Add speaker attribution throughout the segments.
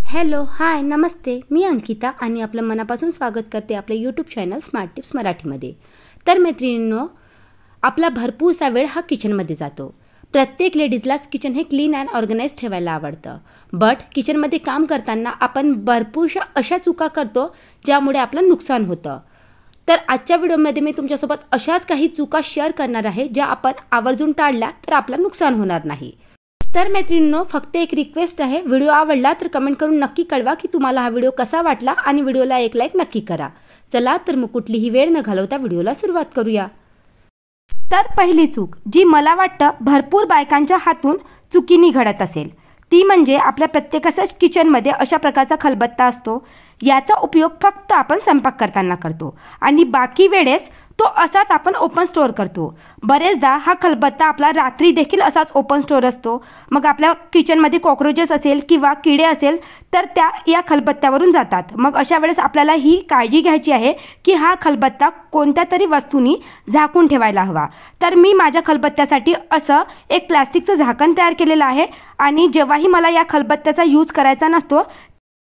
Speaker 1: Hello hi नमस्ते, मी अंकिता आणि आपलं मनापासून स्वागत करते आपल्या यूट्यूब चॅनल स्मार्ट टिप्स मराठीमध्ये। तर मैत्रिणींनो, आपला भरपूरसा वेळ हा किचनमध्ये जातो। प्रत्येक लेडीजलाच किचन हे क्लीन अँड ऑर्गनाइज ठेवायला आवडतं, बट किचनमध्ये काम करताना आपण भरपूरशा अशा चुका करतो ज्यामुळे आपलं नुकसान होतं। तर आजच्या व्हिडिओमध्ये मी तुमच्यासोबत अशाच काही चुका शेअर करणार आहे ज्या आपण आवर्जून टाळल्या तर आपलं नुकसान होणार नाही। तर मैत्रिणींनो, फक्त एक रिक्वेस्ट आहे, व्हिडिओ आवडला तर कमेंट करून नक्की कळवा की तुम्हाला हा व्हिडिओ कसा वाटला आणि व्हिडिओला एक लाईक नक्की करा। चला तर मग कुठलीही वेळ न घालवता व्हिडिओला सुरुवात करूया। तर पहिली चूक जी मला वाटतं भरपूर बायकांच्या हातून चुकीने घडत असेल ती म्हणजे आपल्या प्रत्येकाच्याच किचनमध्ये अशा प्रकारचा खलबत्ता असतो। याचा उपयोग फक्त आपण स्वयंपाक करताना करतो आणि बाकी वेळेस तो असाच आपण ओपन स्टोअर करतो। बरेचदा हा खलबत्ता आपला रात्री देखील असाच ओपन स्टोअर असतो। मग आपल्या किचनमध्ये कॉकरोचेस असेल किंवा किडे असेल तर त्या या खलबत्त्यावरून जातात। मग अशा वेळेस आपल्याला ही काळजी घ्यायची आहे की हा खलबत्ता कोणत्या तरी वस्तूंनी झाकून ठेवायला हवा। तर मी माझ्या खलबत्त्यासाठी असं एक प्लास्टिकचं झाकण तयार केलेलं आहे आणि जेव्हाही मला या खलबत्त्याचा यूज करायचा नसतो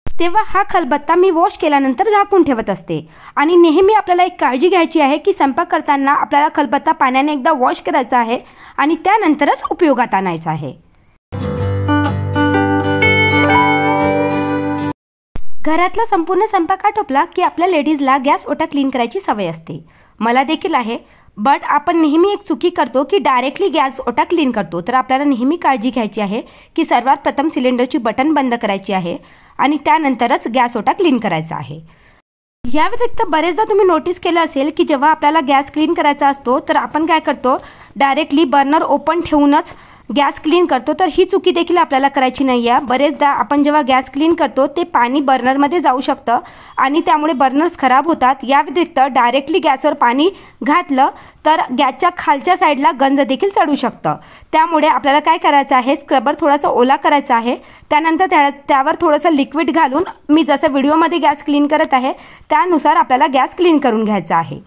Speaker 1: तेव्हा हा खलबत्ता मी वॉश केल्यानंतर झाकून ठेवत असते। आणि नेहमी आपल्याला एक काळजी घ्यायची आहे की स्वयंपाक करताना आपल्याला खलबत्ता पाण्याने एकदा वॉश करायचा आहे आणि त्यानंतरच उपयोगात आणायचा आहे। घरातला संपूर्ण स्वयंपाक आटोपला की आपल्या लेडीजला गॅस ओटा क्लीन करायची सवय असते, मला देखील आहे। बट आपण नेहमी एक चुकी करतो की डायरेक्टली गॅस ओटा क्लीन करतो। तर आपल्याला नेहमी काळजी घ्यायची आहे की सर्वात प्रथम सिलेंडरची बटन बंद करायची आहे आणि त्यानंतरच गॅस ओटा क्लीन करायचा आहे। या व्यतिरिक्त बरेचदा तुम्ही नोटीस केलं असेल की जेव्हा आपल्याला गॅस क्लीन करायचा असतो तर आपण काय करतो, डायरेक्टली बर्नर ओपन ठेवूनच गॅस क्लीन करतो। तर ही चुकी देखील आपल्याला करायची नाही आहे। बरेचदा आपण जेव्हा गॅस क्लीन करतो ते पाणी बर्नरमध्ये जाऊ शकतं आणि त्यामुळे बर्नर्स खराब होतात। या व्यतिरिक्त डायरेक्टली गॅसवर पाणी घातलं तर गॅसच्या खालच्या साईडला गंज देखील चढू शकतं। त्यामुळे आपल्याला काय करायचं आहे, स्क्रबर थोडासा ओला करायचा आहे, त्यानंतर त्यावर थोडंसं लिक्विड घालून मी जसं व्हिडिओमध्ये गॅस क्लीन करत आहे त्यानुसार आपल्याला गॅस क्लीन करून घ्यायचा आहे।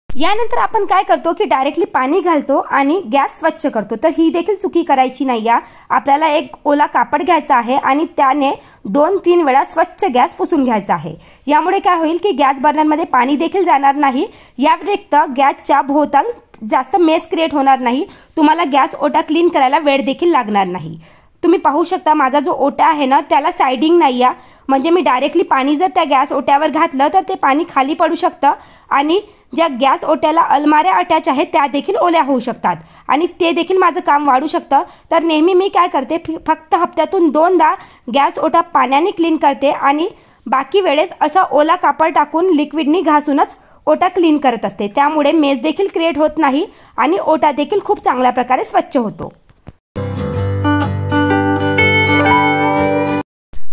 Speaker 1: यानंतर आपण काय करतो की डायरेक्टली पाणी घालतो आणि गॅस स्वच्छ करतो। तर ही देखील चुकी करायची नाही आहे। आपल्याला एक ओला कापड घ्यायचा आहे आणि त्याने 2-3 वेळा स्वच्छ गॅस पुसून घ्यायचा आहे। यामुळे काय होईल की गॅस बर्नरमध्ये पाणी देखील जाणार नाही। या व्यतिरिक्त गॅसच्या भोवताल जास्त मेस क्रिएट होणार नाही। तुम्हाला गॅस ओटा क्लीन करायला वेळ देखील लागणार नाही। तुम्ही पाहू शकता माझा जो ओटा आहे ना त्याला साइडिंग नाही आहे, म्हणजे मी डायरेक्टली पाणी जर त्या गॅस ओट्यावर घातलं तर ते पाणी खाली पडू शकतं आणि ज्या गॅस ओट्याला अलमाऱ्या अटॅच आहेत त्या देखील ओल्या होऊ शकतात आणि ते देखील माझं काम वाढू शकतं। तर नेहमी मी काय करते, फक्त हप्त्यातून 2दा गॅस ओटा पाण्याने क्लीन करते आणि बाकी वेळेस असा ओला कापड टाकून लिक्विडनी घासूनच ओटा क्लीन करत असते। त्यामुळे मेस देखील क्रिएट होत नाही आणि ओटा देखील खूप चांगल्या प्रकारे स्वच्छ होतो।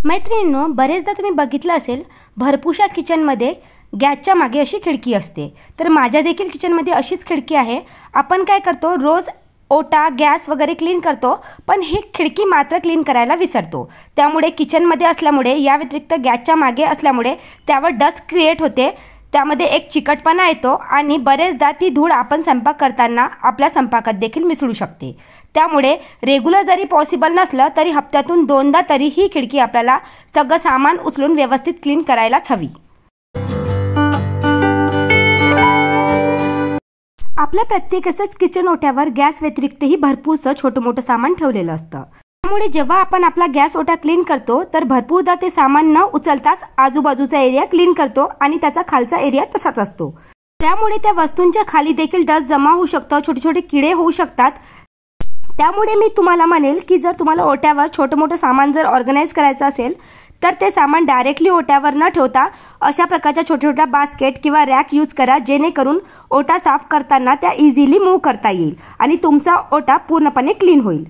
Speaker 1: मैत्रिणींनो, बरेचदा तुम्ही बघितलं असेल भरपूरशा किचनमध्ये गॅसच्या मागे अशी खिडकी असते। तर माझ्या देखील किचनमध्ये अशीच खिडकी आहे। आपण काय करतो, रोज ओटा गॅस वगैरे क्लीन करतो पण ही खिडकी मात्र क्लीन करायला विसरतो। त्यामुळे किचनमध्ये असल्यामुळे या व्यतिरिक्त गॅसच्या मागे असल्यामुळे त्यावर डस्ट क्रिएट होते, त्यामध्ये एक चिकटपणा येतो आणि बरेचदा ती धूळ आपण स्वयंपाक करताना आपल्या स्वयंपाकात देखील मिसळू शकते। त्यामुळे रेग्युलर जरी पॉसिबल नसलं तरी हप्त्यातून 2दा तरी ही खिडकी आपल्याला सगळं सामान उचलून व्यवस्थित क्लीन करायलाच हवी। आपल्या प्रत्येकाच्याच किचन ओट्यावर गॅस व्यतिरिक्तही भरपूरसं छोटं मोठं सामान ठेवलेलं असतं। त्यामुळे जेव्हा आपण आपला गॅस ओटा क्लीन करतो तर भरपूरदा ते सामान न उचलताच आजूबाजूचा एरिया क्लीन करतो आणि त्याचा खालचा एरिया तसाच असतो। त्यामुळे त्या वस्तूंच्या खाली देखील डस्ट जमा होऊ शकतं, छोटे छोटे किडे होऊ शकतात। त्यामुळे मी तुम्हाला म्हणेल की जर तुम्हाला ओट्यावर छोटं मोठं सामान जर ऑर्गनाइज करायचं असेल तर ते सामान डायरेक्टली ओट्यावर न ठेवता अशा प्रकारच्या छोट्या छोट्या बास्केट किंवा रॅक यूज करा, जेणेकरून ओटा साफ करताना त्या इझिली मूव्ह करता येईल आणि तुमचा ओटा पूर्णपणे क्लीन होईल।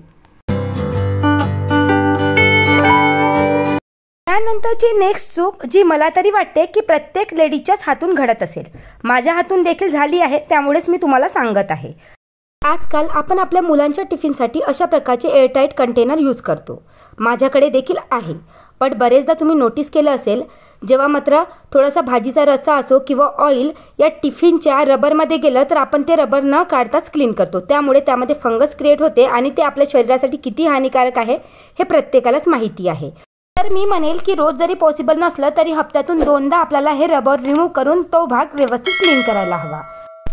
Speaker 1: त्यानंतरची नेक्स्ट चूक जी मला तरी वाटते की प्रत्येक लेडीच्याच हातून घडत असेल, माझ्या हातून देखील झाली आहे, त्यामुळेच मी तुम्हाला सांगत आहे। आजकाल आपण आपल्या मुलांच्या टिफिनसाठी अशा प्रकारचे एअरटाईट कंटेनर यूज करतो, माझ्याकडे देखील आहे। पण बरेचदा तुम्ही नोटीस केलं असेल जेव्हा मात्र थोडासा भाजीचा रस्सा असो किंवा ऑइल या टिफिनच्या रबरमध्ये गेलं तर आपण ते रबर न काढताच क्लीन करतो। त्यामुळे त्यामध्ये फंगस क्रिएट होते आणि ते आपल्या शरीरासाठी किती हानिकारक आहे हे प्रत्येकालाच माहिती आहे। तर मी म्हणेल की रोज जरी पॉसिबल नसलं तरी हप्त्यातून 2दा आपल्याला हे रबर रिमूव्ह करून तो भाग व्यवस्थित क्लीन करायला हवा.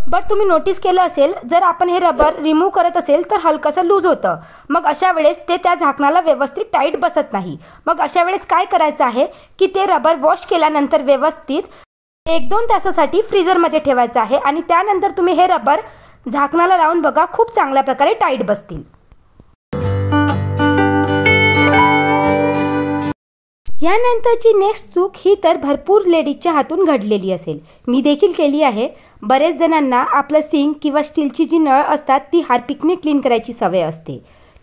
Speaker 1: बट तुम्ही नोटीस केलं असेल, जर आपण हे रबर रिमूव्ह करत असेल तर हलकंसं लूज होतं. मग अशा वेळेस ते त्या झाकणाला व्यवस्थित टाईट बसत नाही. मग अशा वेळेस काय करायचं आहे की ते रबर वॉश केल्यानंतर व्यवस्थित 1-2 तासासाठी फ्रीजरमध्ये ठेवायचं आहे आणि त्यानंतर तुम्ही हे रबर झाकणाला लावून बघा, खूप चांगल्या प्रकारे टाईट बसतील. यानंतरची नेक्स्ट चूक ही तर भरपूर लेडीजच्या हातून घडलेली असेल. मी देखील केली आहे. बरेच जणांना आपलं सिंक किंवा स्टीलची जी नळ असतात ती हार्पिकने क्लीन करायची सवय असते.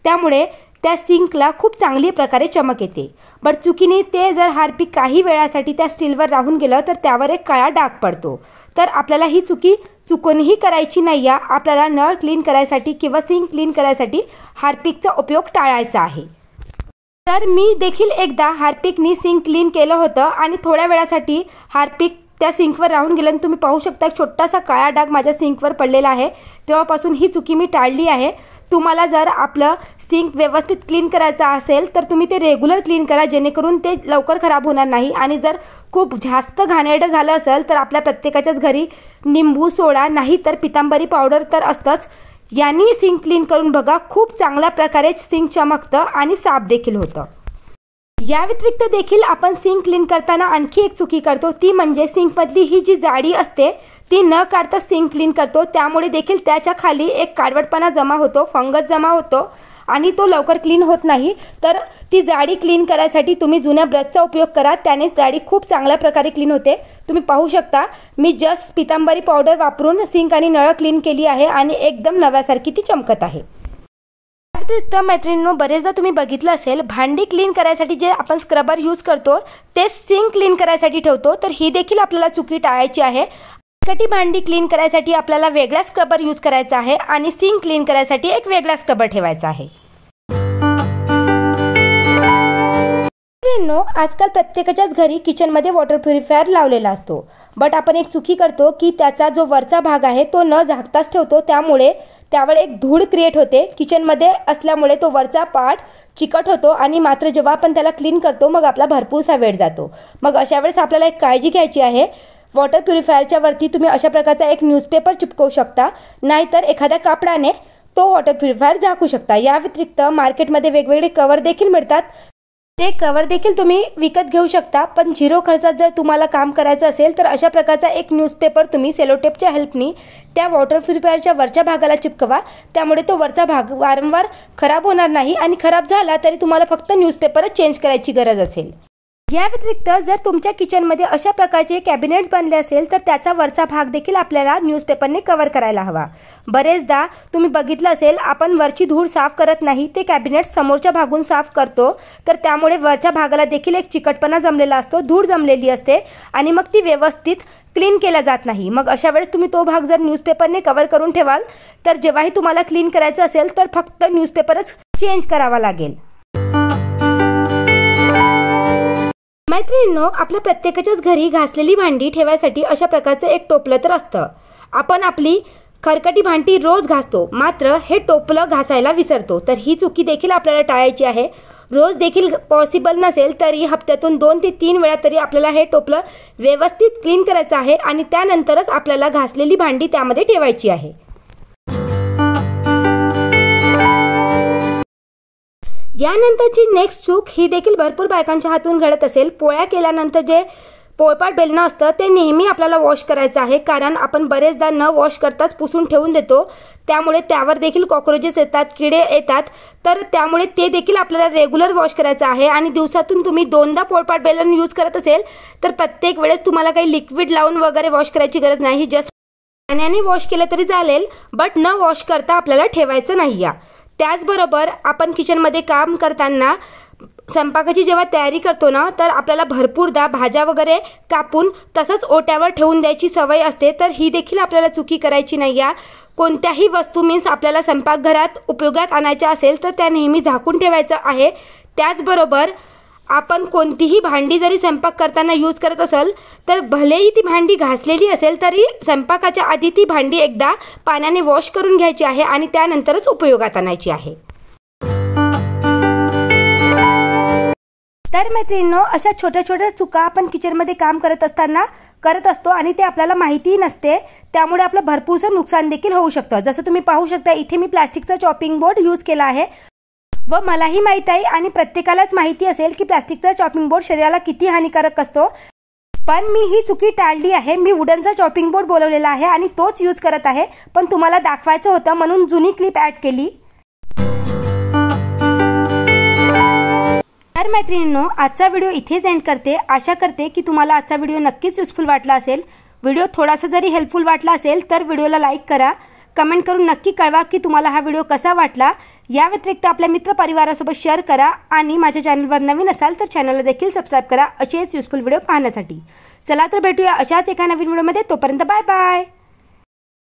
Speaker 1: त्यामुळे त्या सिंकला खूप चांगली प्रकारे चमक येते. बट चुकीने ते जर हार्पिक काही वेळासाठी त्या स्टीलवर राहून गेलं तर त्यावर एक काळा डाग पडतो. तर आपल्याला ही चुकूनही करायची नाही आहे. आपल्याला नळ क्लीन करायसाठी किंवा सिंक क्लीन करायसाठी हार्पिकचा उपयोग टाळायचा आहे. तर मी देखील एकदा हार्पिकनी सिंक क्लीन केलं होतं आणि थोड्या वेळासाठी हार्पिक त्या सिंकवर राहून गेलं आणि तुम्ही पाहू शकता छोटासा काळा डाग माझ्या सिंकवर पडलेला आहे. तेव्हापासून ही चुकी मी टाळली आहे. तुम्हाला जर आपलं सिंक व्यवस्थित क्लीन करायचं असेल तर तुम्ही ते रेग्युलर क्लीन करा, जेणेकरून ते लवकर खराब होणार नाही. आणि जर खूप जास्त घाणेरडं झालं असेल तर आपल्या प्रत्येकाच्याच घरी निंबू, सोडा नाही तर पितांबरी पावडर तर असतंच. यांनी सिंक क्लीन करून बघा, खूप चांगल्या प्रकारे सिंक चमकतं आणि साफ देखील होतं. या व्यतिरिक्त देखील आपण सिंक क्लीन करताना आणखी एक चुकी करतो, ती म्हणजे सिंकमधली ही जी जाडी असते ती न काढता सिंक क्लीन करतो. त्यामुळे देखील त्याच्या खाली एक काळवटपणा जमा होतो, फंगस जमा होतो आणि तो लवकर क्लीन होत नाही. तर ती जाडी क्लीन करायसाठी तुम्ही जुन्या ब्रशचा उपयोग करा, त्याने जाडी खूप चांगल्या प्रकारे क्लीन होते. तुम्ही पाहू शकता मी जस्ट पितांबरी पावडर वापरून सिंक आणि नळ क्लीन केली आहे आणि एकदम नव्यासारखी ती चमकत आहे. तर मैत्रिणींनो, बरेचदा तुम्ही बघितलं असेल भांडी क्लीन करायसाठी जे आपण स्क्रबर यूज करतो ते सिंक क्लीन करायसाठी ठेवतो. तर ही देखील आपल्याला चुकी टाळायची आहे. खरकटी भांडी क्लीन करायसाठी आपल्याला वेगळा स्क्रबर यूज करायचा आहे आणि सिंक क्लीन करायसाठी एक वेगळा स्क्रबर ठेवायचा आहे. आजकाल प्रत्येकाच्याच घरी किचनमध्ये वॉटर प्युरिफायर लावलेला असतो. बट आपण एक चुकी करतो की त्याचा जो वरचा भाग आहे तो न झाकताच ठेवतो. त्यामुळे त्यावर एक धूळ क्रिएट होते. किचनमध्ये असल्यामुळे तो वरचा पार्ट चिकट होतो आणि मात्र जेव्हा आपण त्याला क्लीन करतो मग आपला भरपूरसा वेळ जातो. मग अशा वेळेस आपल्याला एक काळजी घ्यायची आहे. वॉटर प्युरिफायरच्या वरती तुम्ही अशा प्रकारचा एक न्यूजपेपर चिपकवू शकता, नाहीतर एखाद्या कापडाने तो वॉटर प्युरिफायर झाकू शकता. या व्यतिरिक्त मार्केटमध्ये वेगवेगळे कवर देखील मिळतात. ते कवर देखील तुम्ही विकत घेऊ शकता. पण 0 खर्चात जर तुम्हाला काम करायचं असेल तर अशा प्रकारचा एक न्यूजपेपर तुम्ही सेलोटेपच्या हेल्पनी त्या वॉटर प्युरिफायरच्या वरच्या भागाला चिपकवा. त्यामुळे तो वरचा भाग वारंवार खराब होणार नाही आणि खराब झाला तरी तुम्हाला फक्त न्यूजपेपरच चेंज करायची गरज असेल. या व्यतिरिक्त जर तुमच्या किचनमध्ये अशा प्रकारचे कॅबिनेट्स बनले असेल तर त्याचा वरचा भाग देखील आपल्याला न्यूजपेपरने कव्हर करायला हवा. बरेचदा तुम्ही बघितलं असेल आपण वरची धूळ साफ करत नाही, ते कॅबिनेट समोरच्या भागून साफ करतो. तर त्यामुळे वरच्या भागाला देखील एक चिकटपणा जमलेला असतो, धूळ जमलेली असते आणि मग ती व्यवस्थित क्लीन केला जात नाही. मग अशा वेळेस तुम्ही तो भाग जर न्यूजपेपरने कव्हर करून ठेवाल तर जेव्हाही तुम्हाला क्लीन करायचं असेल तर फक्त न्यूजपेपरच चेंज करावा लागेल. मैत्रिणींनो, आपल्या प्रत्येकाच्याच घरी घासलेली भांडी ठेवायसाठी अशा प्रकारचं एक टोपलं तर असतं. आपण आपली खरकटी भांडी रोज घासतो, मात्र हे टोपलं घासायला विसरतो. तर ही चुकी देखील आपल्याला टाळायची आहे. रोज देखील पॉसिबल नसेल तरी हप्त्यातून 2 ते 3 वेळा तरी आपल्याला हे टोपलं व्यवस्थित क्लीन करायचं आहे आणि त्यानंतरच आपल्याला घासलेली भांडी त्यामध्ये ठेवायची आहे. यानंतरची नेक्स्ट चूक ही देखील भरपूर बायकांच्या हातून घडत असेल. पोळ्या केल्यानंतर जे पोळपाट बेलणं असतं ते नेहमी आपल्याला वॉश करायचं आहे, कारण आपण बरेचदा न वॉश करताच पुसून ठेवून देतो. त्यामुळे त्यावर देखील कॉक्रोचेस येतात, किडे येतात. तर त्यामुळे ते देखील आपल्याला रेग्युलर वॉश करायचं आहे. आणि दिवसातून तुम्ही 2दा पोळपाट बेलन यूज करत असेल तर प्रत्येक वेळेस तुम्हाला काही लिक्विड लावून वगैरे वॉश करायची गरज नाही. जस्ट पाण्याने वॉश केलं तरी चालेल, बट न वॉश करता आपल्याला ठेवायचं नाही. त्याचबरोबर आपण किचनमध्ये काम करताना स्वयंपाकाची जेव्हा तयारी करतो ना, तर आपल्याला भरपूरदा भाज्या वगैरे कापून तसंच ओट्यावर ठेवून द्यायची सवय असते. तर ही देखील आपल्याला चुकी करायची नाही. कोणत्याही वस्तू मीन्स आपल्याला स्वयंपाकघरात उपयोगात आणायच्या असेल तर त्या नेहमी झाकून ठेवायचं आहे. त्याचबरोबर आपण कोणतीही भांडी जरी स्वयंपाक करताना यूज करत असेल तर भलेही ती भांडी घासलेली असेल तरी स्वयंपाकाच्या आधी ती भांडी एकदा पाण्याने वॉश करून घ्यायची आहे आणि त्यानंतरच उपयोगात आणायची आहे. तर मैत्रिणींनो, अशा छोट्या छोट्या चुका आपण किचनमध्ये काम करत असतो आणि ते आपल्याला माहितीही नसते, त्यामुळे आपलं भरपूरसं नुकसान देखील होऊ शकतं। जसं तुम्ही पाहू शकता, इथे मी प्लास्टिकचा चॉपिंग बोर्ड यूज केला आहे व मलाही माहित आहे आणि प्रत्येकालाच माहिती असेल की प्लास्टिकचा चॉपिंग बोर्ड शरीराला किती हानिकारक असतो, पण मी ही चुकी टाळली आहे। मी वुडनचा चॉपिंग बोर्ड बोलवलेला आहे आणि तोच यूज करत आहे, पण तुम्हाला दाखवायचं होतं म्हणून जुनी क्लिप ऍड केली। तर मैत्रिणींनो, आजचा व्हिडिओ इथेच एंड करते। आशा करते की तुम्हाला आजचा व्हिडिओ नक्कीच युजफुल वाटला असेल। व्हिडिओ थोडासा जरी हेल्पफुल वाटला असेल तर व्हिडिओला लाईक करा, कमेंट करून नक्की कळवा की तुम्हाला हा व्हिडिओ कसा वाटला। या व्यतिरिक्त आपल्या मित्रपरिवारासोबत शेअर करा आणि माझ्या चॅनलवर नवीन असाल तर चॅनलला देखील सबस्क्राइब करा असेच युजफुल व्हिडिओ पाहण्यासाठी। चला तर भेटूया अशाच एका नवीन व्हिडिओमध्ये, तोपर्यंत बाय बाय।